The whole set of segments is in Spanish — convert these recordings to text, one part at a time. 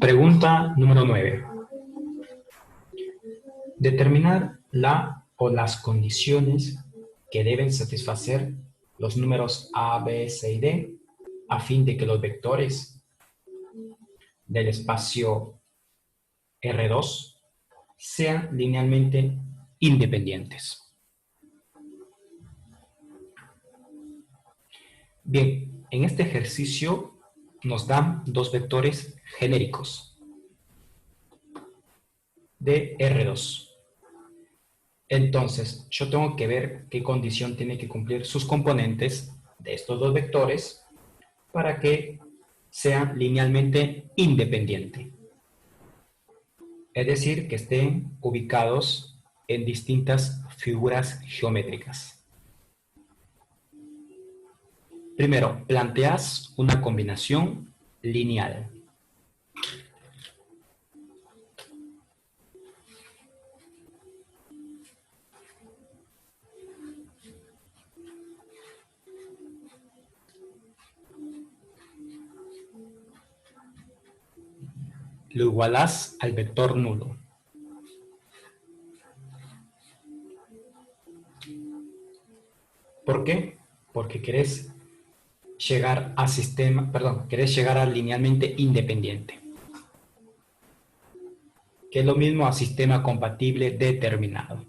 Pregunta número 9. Determinar la o las condiciones que deben satisfacer los números a, b, c y d a fin de que los vectores del espacio R2 sean linealmente independientes. Bien, en este ejercicio nos dan dos vectores genéricos de R2. Entonces, yo tengo que ver qué condición tiene que cumplir sus componentes de estos dos vectores para que sean linealmente independientes. Es decir, que estén ubicados en distintas figuras geométricas. Primero, planteas una combinación lineal. Lo igualas al vector nulo. ¿Por qué? Porque querés llegar a querés llegar a linealmente independiente, que es lo mismo a sistema compatible determinado.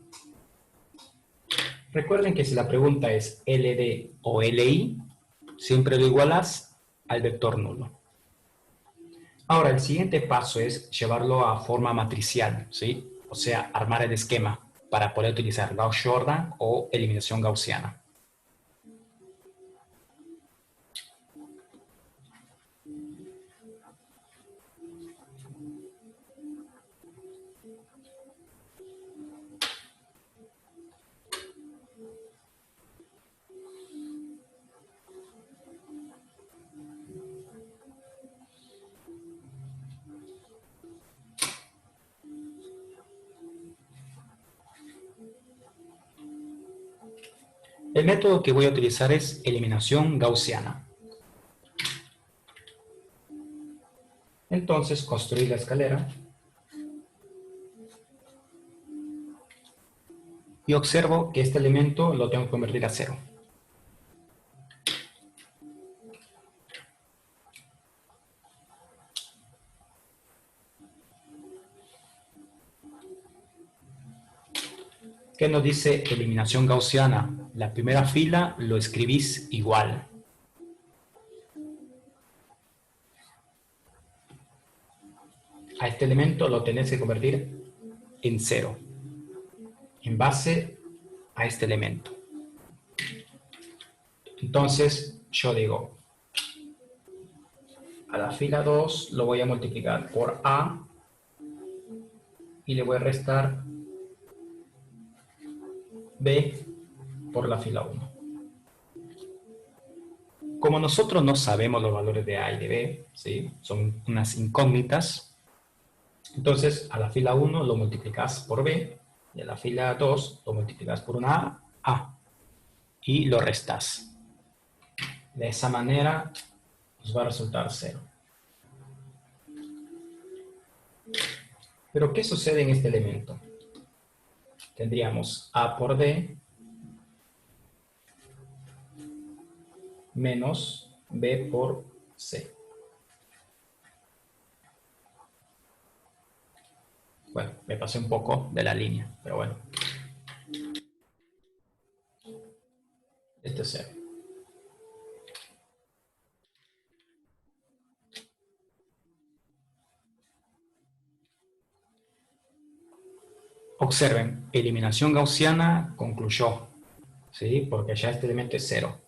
Recuerden que si la pregunta es LD o LI, siempre lo igualas al vector nulo. Ahora, el siguiente paso es llevarlo a forma matricial, ¿sí? O sea, armar el esquema para poder utilizar Gauss-Jordan o eliminación gaussiana. El método que voy a utilizar es eliminación gaussiana. Entonces, construir la escalera. Y observo que este elemento lo tengo que convertir a 0. ¿Qué nos dice eliminación gaussiana? La primera fila lo escribís igual. A este elemento lo tenés que convertir en 0, en base a este elemento. Entonces, yo digo, a la fila 2 lo voy a multiplicar por A y le voy a restar B por la fila 1. Como nosotros no sabemos los valores de A y de B, ¿sí? Son unas incógnitas, entonces a la fila 1 lo multiplicas por B y a la fila 2 lo multiplicas por una A y lo restas. De esa manera nos va a resultar 0. Pero ¿qué sucede en este elemento? Tendríamos A por D menos B por C. Bueno, me pasé un poco de la línea, pero bueno. Este es 0. Observen, eliminación gaussiana concluyó, ¿sí? Porque ya este elemento es 0.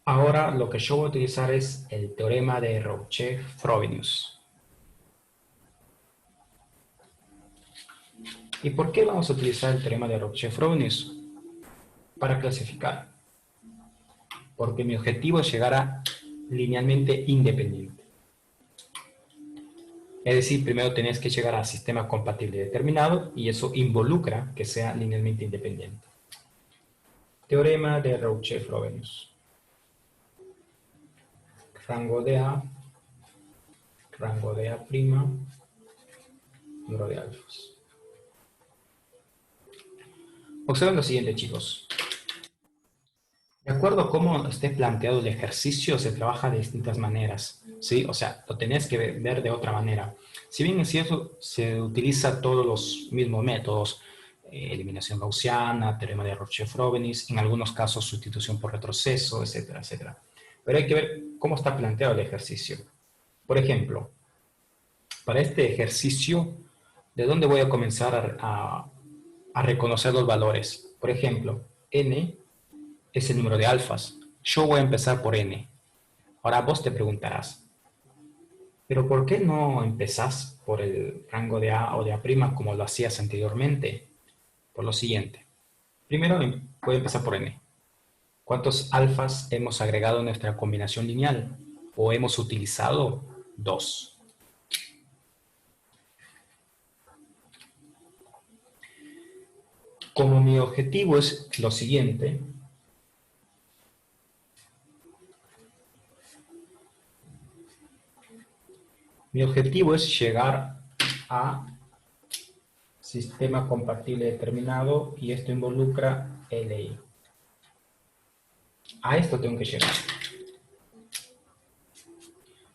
Ahora lo que yo voy a utilizar es el teorema de Rochet-Frobenius. ¿Y por qué vamos a utilizar el teorema de Rochet-Frobenius? Para clasificar. Porque mi objetivo es llegar a linealmente independiente. Es decir, primero tenés que llegar a sistema compatible determinado y eso involucra que sea linealmente independiente. Teorema de Rochet-Frobenius. rango de A', número de alfas. Observen lo siguiente, chicos. De acuerdo a cómo esté planteado el ejercicio, se trabaja de distintas maneras, ¿sí? O sea, lo tenés que ver de otra manera. Si bien es cierto, se utiliza todos los mismos métodos, eliminación gaussiana, teorema de Roche-Frobenius, en algunos casos sustitución por retroceso, etcétera, etcétera. Pero hay que ver cómo está planteado el ejercicio. Por ejemplo, para este ejercicio, ¿de dónde voy a comenzar a reconocer los valores? Por ejemplo, n es el número de alfas. Yo voy a empezar por n. Ahora vos te preguntarás, ¿pero por qué no empezás por el rango de A o de A' como lo hacías anteriormente? Por lo siguiente. Primero voy a empezar por n. ¿Cuántos alfas hemos agregado en nuestra combinación lineal? ¿O hemos utilizado? 2. Como mi objetivo es lo siguiente, mi objetivo es llegar a sistema compatible determinado y esto involucra LI. A esto tengo que llegar.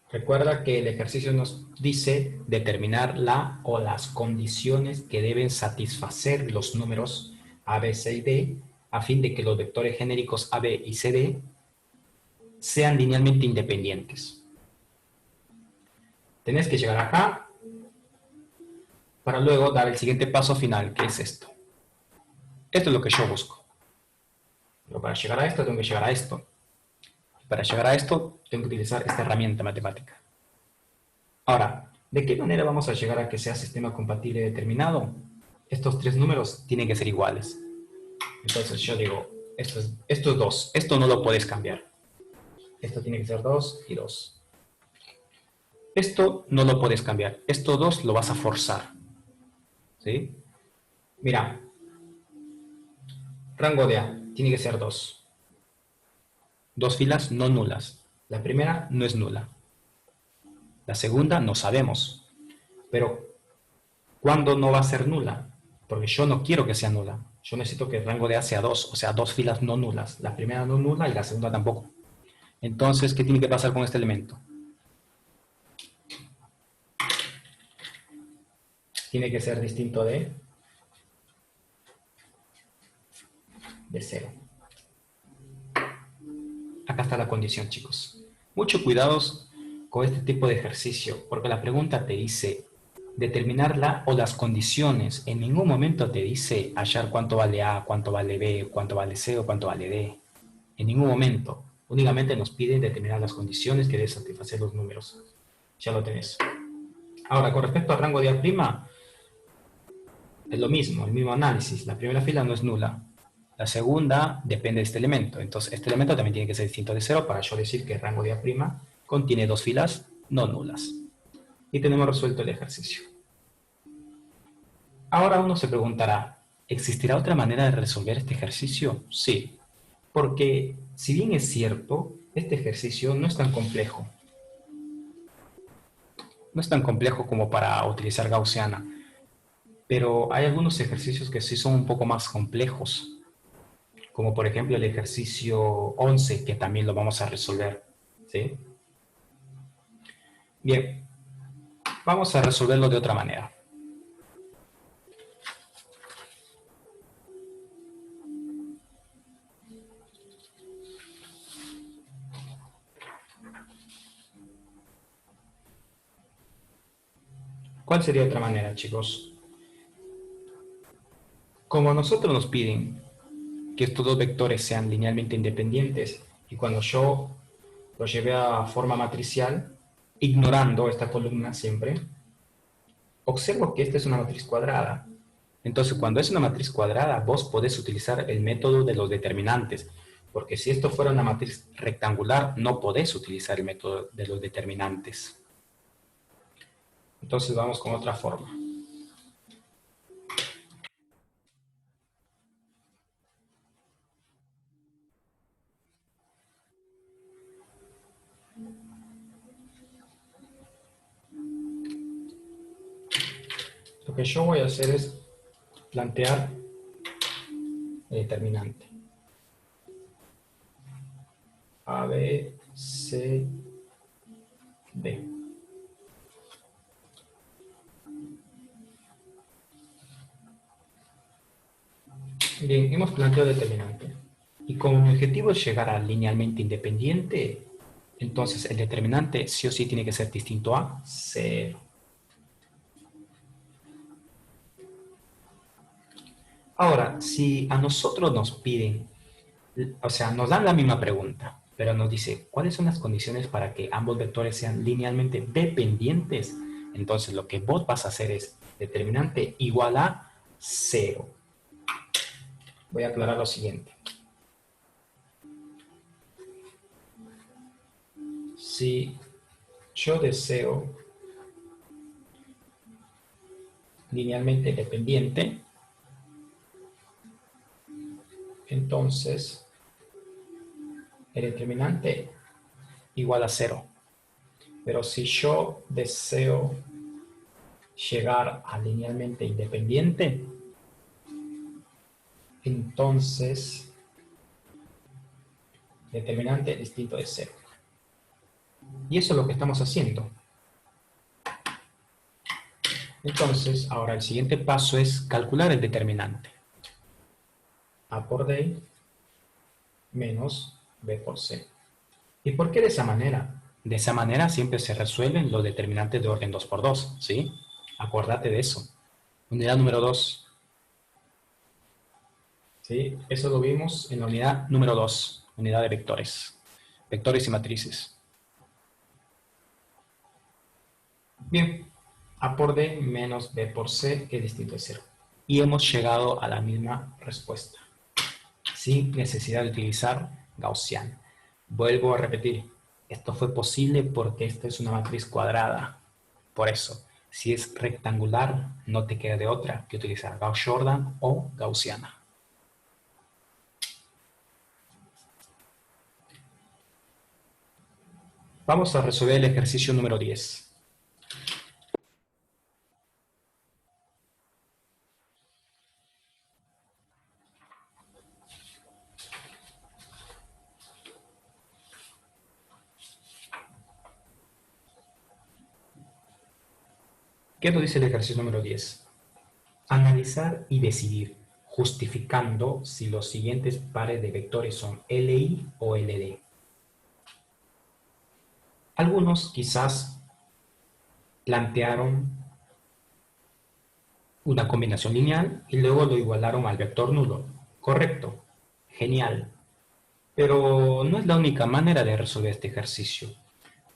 Recuerda que el ejercicio nos dice determinar la o las condiciones que deben satisfacer los números A, B, C y D a fin de que los vectores genéricos A, B y C, D sean linealmente independientes. Tenés que llegar acá para luego dar el siguiente paso final, que es esto. Esto es lo que yo busco. Pero para llegar a esto tengo que llegar a esto. Para llegar a esto tengo que utilizar esta herramienta matemática. Ahora, ¿de qué manera vamos a llegar a que sea sistema compatible determinado? Estos tres números tienen que ser iguales. Entonces yo digo, esto es 2, esto no lo puedes cambiar. Esto tiene que ser 2 y 2. Esto no lo puedes cambiar, esto 2 lo vas a forzar. ¿Sí? Mira, rango de A tiene que ser 2. Dos filas no nulas. La primera no es nula. La segunda no sabemos. Pero, ¿cuándo no va a ser nula? Porque yo no quiero que sea nula. Yo necesito que el rango de A sea 2, o sea, dos filas no nulas. La primera no nula y la segunda tampoco. Entonces, ¿qué tiene que pasar con este elemento? Tiene que ser distinto de 0. Acá está la condición, chicos. Mucho cuidados con este tipo de ejercicio, porque la pregunta te dice determinar la o las condiciones. En ningún momento te dice hallar cuánto vale A, cuánto vale B, cuánto vale C o cuánto vale D. En ningún momento. Únicamente nos piden determinar las condiciones que deben satisfacer los números. Ya lo tenés. Ahora, con respecto al rango de A', es lo mismo, el mismo análisis. La primera fila no es nula. La segunda depende de este elemento. Entonces, este elemento también tiene que ser distinto de 0 para yo decir que el rango de A' contiene dos filas no nulas. Y tenemos resuelto el ejercicio. Ahora uno se preguntará, ¿existirá otra manera de resolver este ejercicio? Sí, porque si bien es cierto, este ejercicio no es tan complejo. No es tan complejo como para utilizar gaussiana, pero hay algunos ejercicios que sí son un poco más complejos, como por ejemplo el ejercicio 11, que también lo vamos a resolver. ¿Sí? Bien, vamos a resolverlo de otra manera. ¿Cuál sería otra manera, chicos? Como a nosotros nos piden que estos dos vectores sean linealmente independientes, y cuando yo lo llevé a forma matricial, ignorando esta columna siempre, observo que esta es una matriz cuadrada. Entonces, cuando es una matriz cuadrada, vos podés utilizar el método de los determinantes, porque si esto fuera una matriz rectangular, no podés utilizar el método de los determinantes. Entonces, vamos con otra forma. que yo voy a hacer es plantear el determinante. A, B, C, D. Bien, hemos planteado el determinante. Y como mi objetivo es llegar a linealmente independiente, entonces el determinante sí o sí tiene que ser distinto a 0. Ahora, si a nosotros nos piden, o sea, nos dan la misma pregunta, pero nos dice, ¿cuáles son las condiciones para que ambos vectores sean linealmente dependientes? Entonces, lo que vos vas a hacer es determinante igual a 0. Voy a aclarar lo siguiente. Si yo deseo linealmente dependiente, entonces el determinante igual a 0. Pero si yo deseo llegar a linealmente independiente, entonces determinante distinto de 0. Y eso es lo que estamos haciendo. Entonces, ahora el siguiente paso es calcular el determinante. A por D menos B por C. ¿Y por qué de esa manera? De esa manera siempre se resuelven los determinantes de orden 2 por 2, ¿sí? Acuérdate de eso. Unidad número 2. ¿Sí? Eso lo vimos en la unidad número 2, unidad de vectores. Vectores y matrices. Bien, A por D menos B por C es distinto de 0. Y hemos llegado a la misma respuesta, sin necesidad de utilizar Gaussian. Vuelvo a repetir, esto fue posible porque esta es una matriz cuadrada. Por eso, si es rectangular, no te queda de otra que utilizar Gauss-Jordan o Gaussiana. Vamos a resolver el ejercicio número 10. ¿Qué nos dice el ejercicio número 10? Analizar y decidir, justificando si los siguientes pares de vectores son LI o LD. Algunos quizás plantearon una combinación lineal y luego lo igualaron al vector nulo. Correcto, genial. Pero no es la única manera de resolver este ejercicio.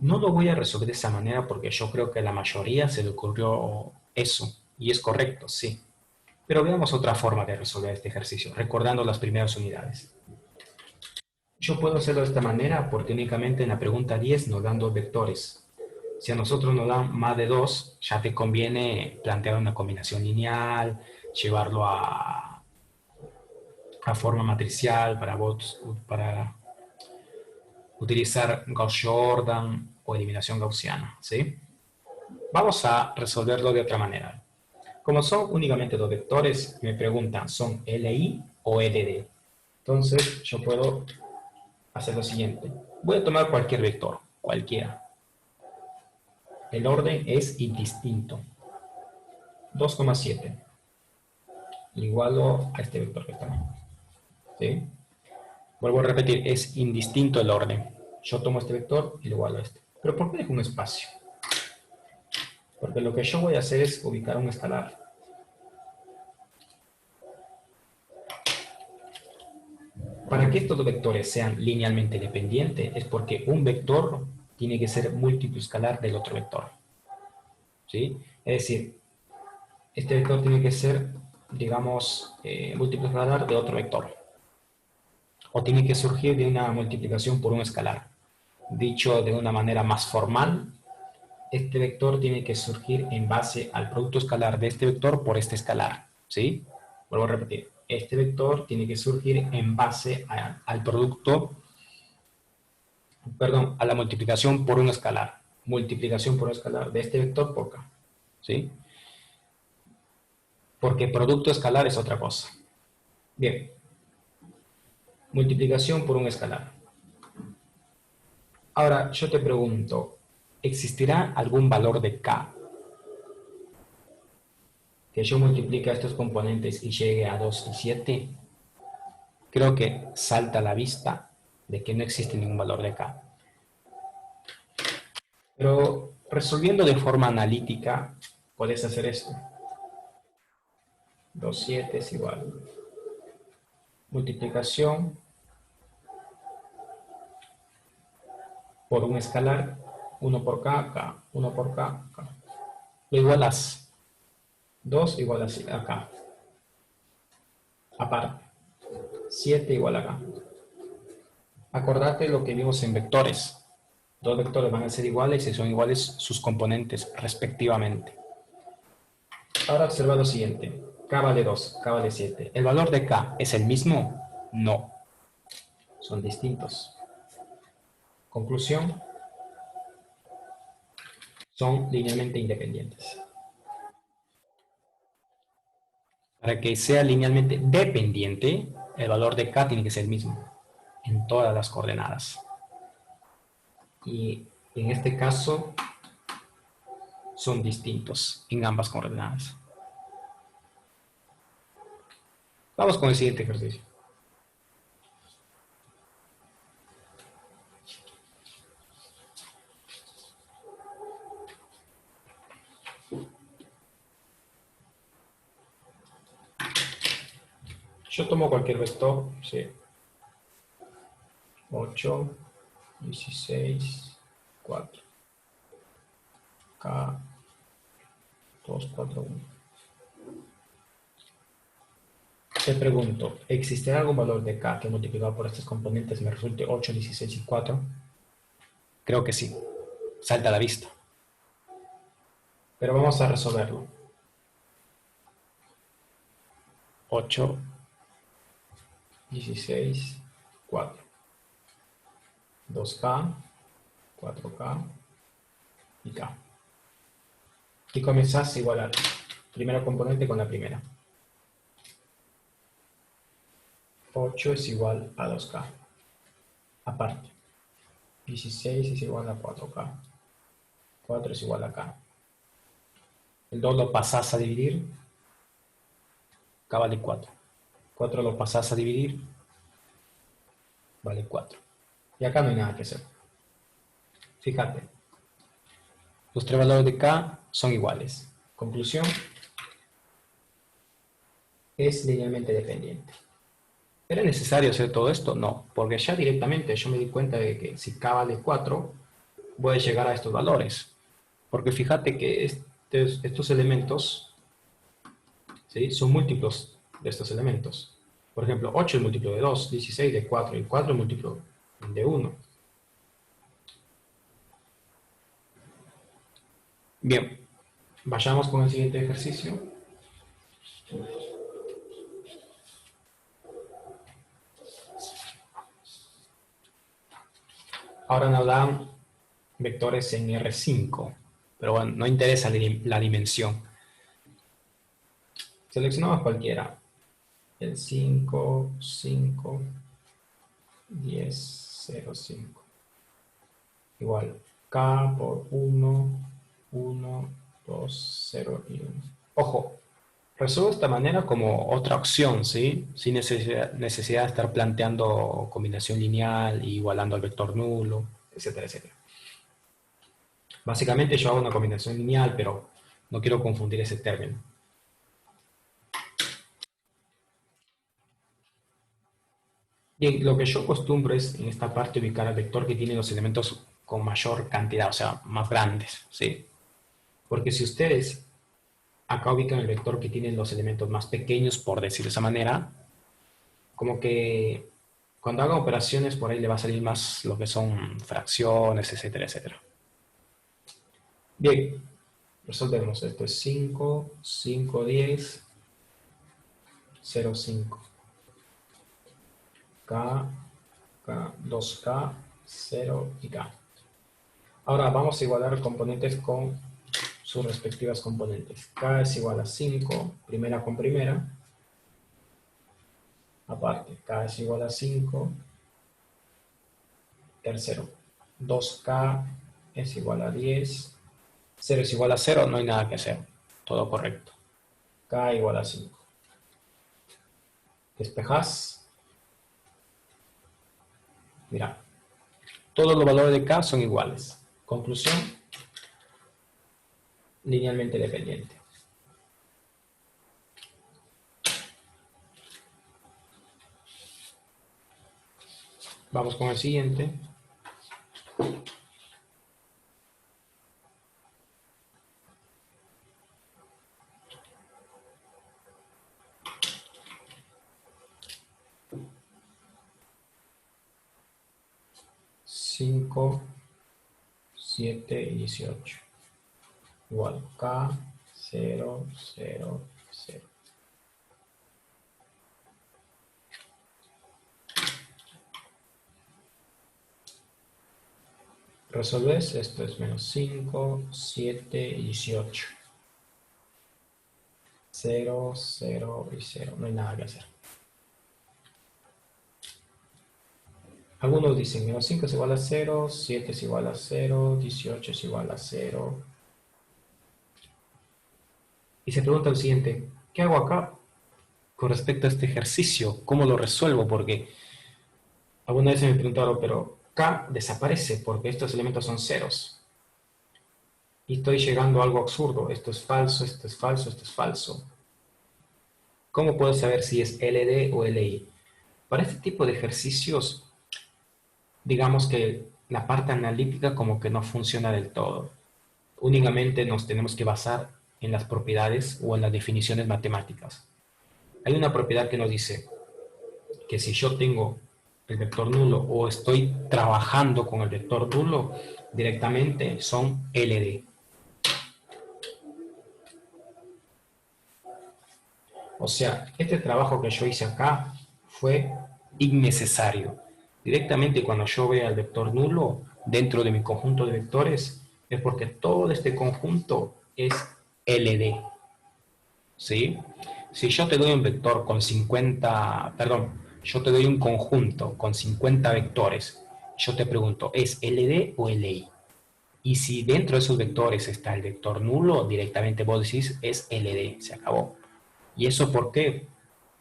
No lo voy a resolver de esa manera porque yo creo que a la mayoría se le ocurrió eso. Y es correcto, sí. Pero veamos otra forma de resolver este ejercicio, recordando las primeras unidades. Yo puedo hacerlo de esta manera porque únicamente en la pregunta 10 nos dan dos vectores. Si a nosotros nos dan más de 2, ya te conviene plantear una combinación lineal, llevarlo a forma matricial para utilizar Gauss-Jordan o eliminación gaussiana, ¿sí? Vamos a resolverlo de otra manera. Como son únicamente dos vectores, me preguntan, ¿son LI o LD? Entonces, yo puedo hacer lo siguiente. Voy a tomar cualquier vector, cualquiera. El orden es indistinto. 2,7 igualo a este vector que está. ¿Sí? Vuelvo a repetir, es indistinto el orden. Yo tomo este vector y lo igualo a este. ¿Pero por qué dejo un espacio? Porque lo que yo voy a hacer es ubicar un escalar. Para que estos dos vectores sean linealmente dependientes es porque un vector tiene que ser múltiplo escalar del otro vector. ¿Sí? Es decir, este vector tiene que ser, digamos, múltiplo escalar de otro vector. O tiene que surgir de una multiplicación por un escalar. Dicho de una manera más formal, este vector tiene que surgir en base al producto escalar de este vector por este escalar. ¿Sí? Vuelvo a repetir. Este vector tiene que surgir en base al producto, perdón, a la multiplicación por un escalar. Multiplicación por un escalar de este vector por acá. ¿Sí? porque producto escalar es otra cosa. Bien, multiplicación por un escalar. Ahora, yo te pregunto, ¿existirá algún valor de k que yo multiplique a estos componentes y llegue a 2 y 7? Creo que salta a la vista de que no existe ningún valor de k. Pero resolviendo de forma analítica, puedes hacer esto. 2, 7 es igual. Multiplicación por un escalar, 1 por k, k, 1 por k, k. Lo igualas. 2 igual a k. Aparte. 7 igual a k. Acordate lo que vimos en vectores. Dos vectores van a ser iguales si son iguales sus componentes respectivamente. Ahora observa lo siguiente. K vale 2, K vale 7. ¿El valor de K es el mismo? No. Son distintos. Conclusión. Son linealmente independientes. Para que sea linealmente dependiente, el valor de K tiene que ser el mismo en todas las coordenadas. Y en este caso son distintos en ambas coordenadas. Vamos con el siguiente ejercicio. Yo tomo cualquier vector, sí. 8, 16, 4. K, 2, 4, 1. Te pregunto, ¿existirá algún valor de K que multiplicado por estos componentes me resulte 8, 16 y 4? Creo que sí. Salta a la vista. Pero vamos a resolverlo. 8, 16, 4. 2K, 4K y K. Y comenzás a igualar primera componente con la primera. 8 es igual a 2K. Aparte. 16 es igual a 4K. 4 es igual a K. El 2 lo pasás a dividir. K vale 4. 4 lo pasás a dividir. Vale 4. Y acá no hay nada que hacer. Fíjate. Los tres valores de K son iguales. Conclusión. Es linealmente dependiente. ¿Era necesario hacer todo esto? No, porque ya directamente yo me di cuenta de que si K vale 4, voy a llegar a estos valores. Porque fíjate que estos elementos, ¿sí?, son múltiplos de estos elementos. Por ejemplo, 8 es múltiplo de 2, 16 de 4 y 4 es múltiplo de 1. Bien, vayamos con el siguiente ejercicio. Ahora nos dan vectores en R5, pero bueno, no interesa la dimensión. Seleccionamos cualquiera. El 5, 5, 10, 0, 5. Igual, K por 1, 1, 2, 0 y 1. Ojo, resuelvo de esta manera como otra opción, ¿sí? Sin necesidad de estar planteando combinación lineal, igualando al vector nulo, etcétera, etcétera. Básicamente yo hago una combinación lineal, pero no quiero confundir ese término. Bien, lo que yo acostumbro es en esta parte ubicar al vector que tiene los elementos con mayor cantidad, o sea, más grandes, ¿sí? Porque si ustedes acá ubican el vector que tiene los elementos más pequeños, por decir de esa manera, como que cuando haga operaciones por ahí le va a salir más lo que son fracciones, etcétera, etcétera. Bien, resolvemos. Esto es 5, 5, 10, 0, 5. K, K, 2K, 0 y K. Ahora vamos a igualar componentes con sus respectivas componentes. K es igual a 5, primera con primera. Aparte, K es igual a 5. Tercero, 2K es igual a 10. 0 es igual a 0, no hay nada que hacer. Todo correcto. K igual a 5. Despejas. Mira, todos los valores de K son iguales. Conclusión, linealmente dependiente. Vamos con el siguiente. Cinco, 7 y 18. Igual K, 0, 0, 0. Resolves, esto es menos 5, 7 y 18. 0, 0 y 0. No hay nada que hacer. Algunos dicen menos 5 es igual a 0, 7 es igual a 0, 18 es igual a 0. Y se pregunta el siguiente, ¿qué hago acá con respecto a este ejercicio? ¿Cómo lo resuelvo? Porque alguna vez me preguntaron, pero K desaparece porque estos elementos son ceros. Y estoy llegando a algo absurdo. Esto es falso, esto es falso, esto es falso. ¿Cómo puedo saber si es LD o LI? Para este tipo de ejercicios, digamos que la parte analítica como que no funciona del todo. Únicamente nos tenemos que basar en las propiedades o en las definiciones matemáticas. Hay una propiedad que nos dice que si yo tengo el vector nulo o estoy trabajando con el vector nulo, directamente son LD. O sea, este trabajo que yo hice acá fue innecesario. Directamente cuando yo vea el vector nulo dentro de mi conjunto de vectores, es porque todo este conjunto es LD. ¿Sí? Si yo te doy un vector con 50, perdón, yo te doy un conjunto con 50 vectores, yo te pregunto, ¿es LD o LI? Y si dentro de esos vectores está el vector nulo, directamente vos decís, es LD, se acabó. ¿Y eso por qué?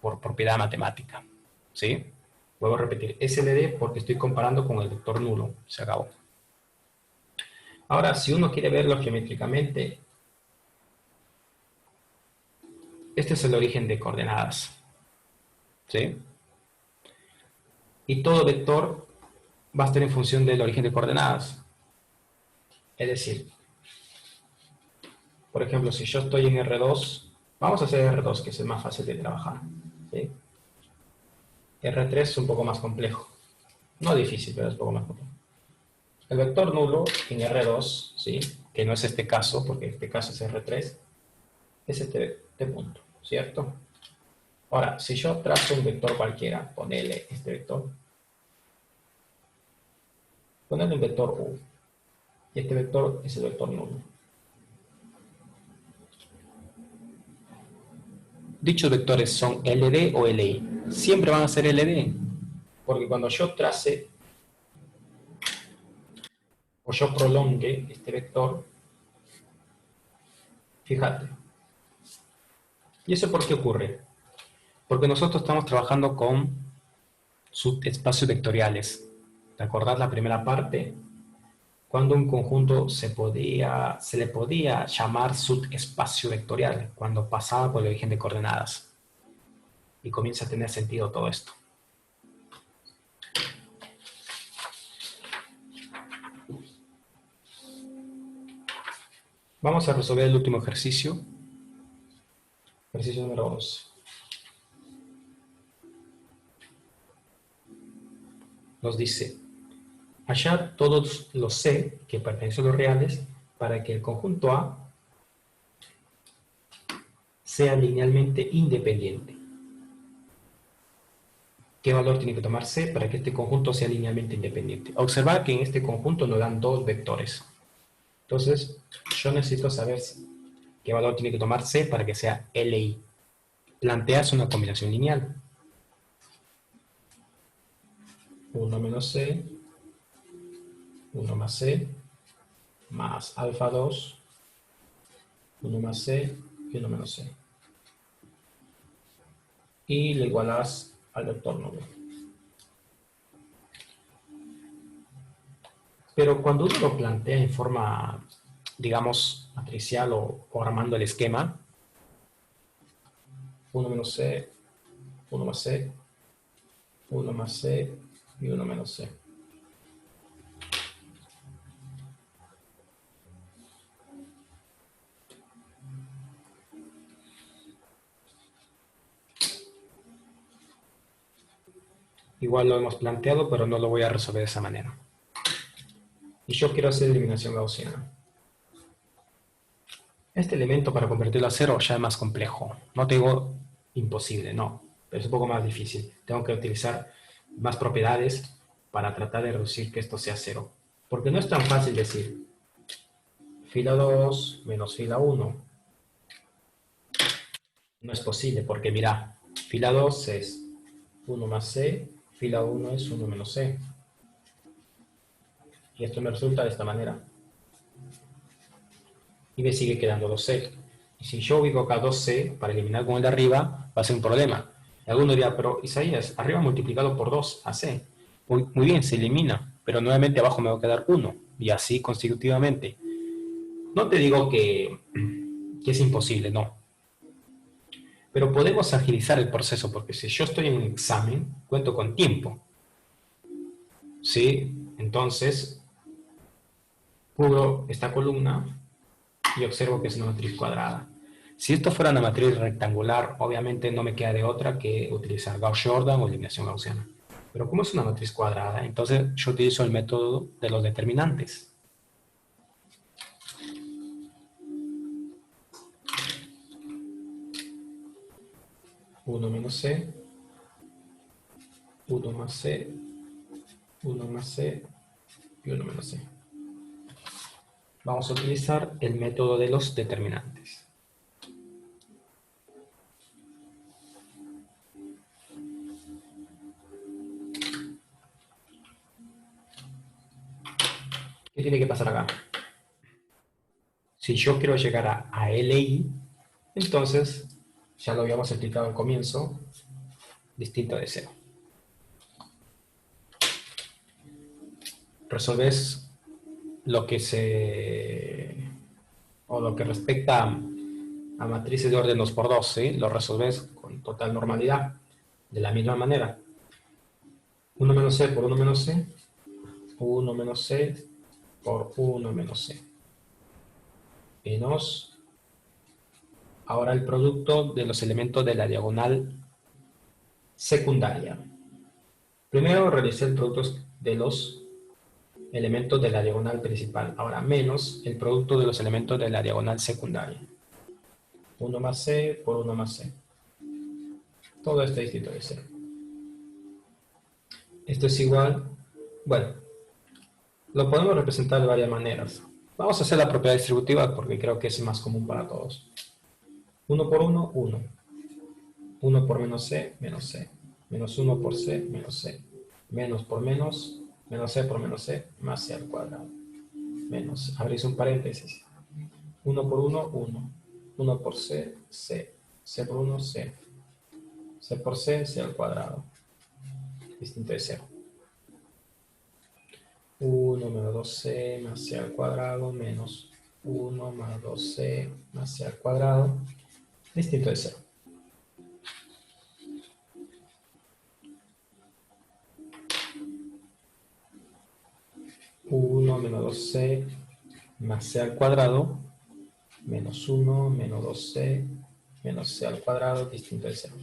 Por propiedad matemática. ¿Sí? Vuelvo a repetir, es LD porque estoy comparando con el vector nulo, se acabó. Ahora, si uno quiere verlo geométricamente, este es el origen de coordenadas. ¿Sí? Y todo vector va a estar en función del origen de coordenadas. Es decir, por ejemplo, si yo estoy en R2, vamos a hacer R2, que es el más fácil de trabajar. ¿Sí? R3 es un poco más complejo. No difícil, pero es un poco más complejo. El vector nulo en R2, ¿sí? Que no es este caso, porque este caso es R3, es este punto, ¿cierto? Ahora, si yo trazo un vector cualquiera, ponele este vector, ponele un vector U, y este vector es el vector nulo. Dichos vectores son LD o LI. Siempre van a ser LD, porque cuando yo trace o yo prolongue este vector, fíjate. ¿Y eso por qué ocurre? Porque nosotros estamos trabajando con subespacios vectoriales. ¿Te acordás la primera parte? Cuando un conjunto se le podía llamar subespacio vectorial, cuando pasaba por el origen de coordenadas. Y comienza a tener sentido todo esto. Vamos a resolver el último ejercicio. Ejercicio número 11. Nos dice, hallar todos los C que pertenecen a los reales para que el conjunto A sea linealmente independiente. ¿Qué valor tiene que tomar C para que este conjunto sea linealmente independiente? Observar que en este conjunto nos dan dos vectores. Entonces, yo necesito saber qué valor tiene que tomar C para que sea LI. Planteas una combinación lineal. 1 menos C, 1 más C, más alfa 2, 1 más C y 1 menos C. Y le igualas al vector nube. Pero cuando uno lo plantea en forma, digamos, matricial o armando el esquema, 1 menos C, 1 más C, 1 más C y 1 menos C. Igual lo hemos planteado, pero no lo voy a resolver de esa manera. Y yo quiero hacer eliminación gaussiana. Este elemento para convertirlo a cero ya es más complejo. No te digo imposible, no. Pero es un poco más difícil. Tengo que utilizar más propiedades para tratar de reducir que esto sea cero. Porque no es tan fácil decir fila 2 menos fila 1. No es posible porque mira, fila 2 es 1 más C, fila 1 es 1 menos C. Y esto me resulta de esta manera. Y me sigue quedando 2C. Y si yo ubico acá 2C para eliminar con el de arriba, va a ser un problema. Y alguno dirá, pero Isaías, arriba multiplicado por 2, AC. Muy bien, se elimina, pero nuevamente abajo me va a quedar 1. Y así consecutivamente. No te digo que es imposible, no. Pero podemos agilizar el proceso, porque si yo estoy en un examen, cuento con tiempo. ¿Sí? Entonces, cubro esta columna y observo que es una matriz cuadrada. Si esto fuera una matriz rectangular, obviamente no me queda de otra que utilizar Gauss-Jordan o eliminación gaussiana. Pero como es una matriz cuadrada, entonces yo utilizo el método de los determinantes. Uno menos C, 1 más C, 1 más C y 1 menos C. Vamos a utilizar el método de los determinantes. ¿Qué tiene que pasar acá? Si yo quiero llegar a LI, entonces, ya lo habíamos explicado al comienzo, distinto de cero. Resolves lo que lo que respecta a matrices de orden 2 por 2, ¿sí? Lo resolves con total normalidad, de la misma manera. 1 menos C por 1 menos C, 1 menos C por 1 menos C. Menos, ahora el producto de los elementos de la diagonal secundaria. Primero realicé el producto de los elementos de la diagonal principal. Ahora menos el producto de los elementos de la diagonal secundaria. 1 más C por 1 más C. Todo esto es distinto de cero. Esto es igual, bueno, lo podemos representar de varias maneras. Vamos a hacer la propiedad distributiva porque creo que es más común para todos. 1 por 1, 1. 1 por menos C, menos C. Menos 1 por C, menos C. Menos por menos C por menos C, más C al cuadrado. Menos, abrís un paréntesis. 1 por 1, 1. 1 por C, C. C por 1, C. C por C, C al cuadrado. Distinto de 0. 1 menos 2C más C al cuadrado menos 1 más 2C más C al cuadrado. Distinto de 0. Uno menos 2C más C al cuadrado menos 1 menos 2C menos C al cuadrado distinto de 0.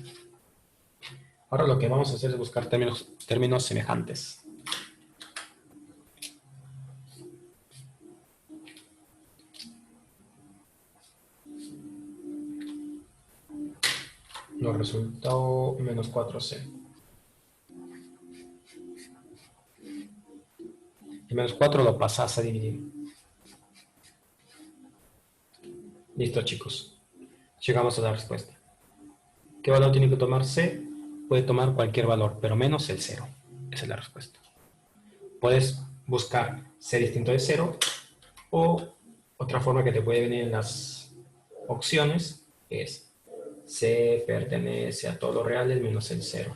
Ahora lo que vamos a hacer es buscar términos semejantes. Nos resultó menos 4C. El menos 4 lo pasas a dividir. Listo, chicos. Llegamos a la respuesta. ¿Qué valor tiene que tomar C? Puede tomar cualquier valor, pero menos el 0. Esa es la respuesta. Puedes buscar C distinto de 0 o otra forma que te puede venir en las opciones es C pertenece a todos los reales menos el 0.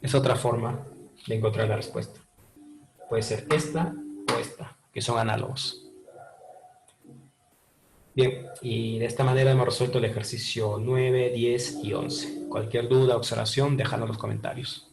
Es otra forma de encontrar la respuesta. Puede ser esta o esta, que son análogos. Bien, y de esta manera hemos resuelto el ejercicio 9, 10 y 11. Cualquier duda o observación, déjalo en los comentarios.